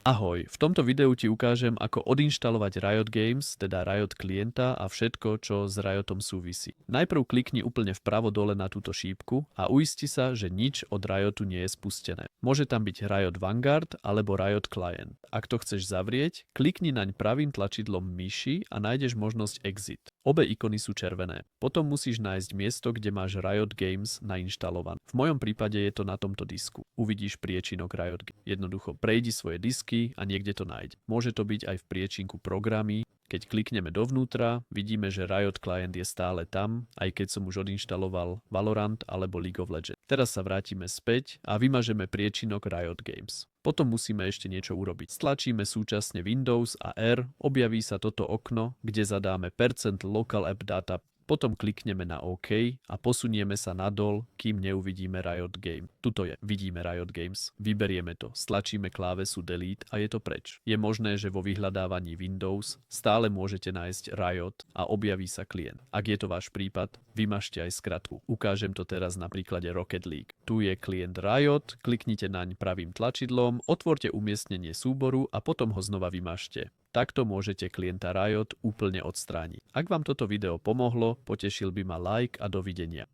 Ahoj, v tomto videu ti ukážem, ako odinštalovať Riot Games, teda Riot klienta a všetko, čo s Riotom súvisí. Najprv klikni úplne vpravo dole na túto šípku a uisti sa, že nič od Riotu nie je spustené. Môže tam byť Riot Vanguard alebo Riot Client. Ak to chceš zavrieť, klikni naň pravým tlačidlom myši a nájdeš možnosť Exit. Obe ikony sú červené. Potom musíš nájsť miesto, kde máš Riot Games nainštalované. V mojom prípade je to na tomto disku. Uvidíš priečinok Riot Games. Jednoducho prejdi svoje disky a niekde to nájde. Môže to byť aj v priečinku programy. Keď klikneme dovnútra, vidíme, že Riot Client je stále tam, aj keď som už odinštaloval Valorant alebo League of Legends. Teraz sa vrátime späť a vymažeme priečinok Riot Games. Potom musíme ešte niečo urobiť. Stlačíme súčasne Windows a R, objaví sa toto okno, kde zadáme %local app data. Potom klikneme na OK a posunieme sa nadol, kým neuvidíme Riot Game. Tuto je, vidíme Riot Games, vyberieme to, stlačíme klávesu Delete a je to preč. Je možné, že vo vyhľadávaní Windows stále môžete nájsť Riot a objaví sa klient. Ak je to váš prípad, vymažte aj skratku. Ukážem to teraz na príklade Rocket League. Tu je klient Riot, kliknite naň pravým tlačidlom, otvorte umiestnenie súboru a potom ho znova vymažte. Takto môžete klienta Riot úplne odstrániť. Ak vám toto video pomohlo, potešil by ma like a dovidenia.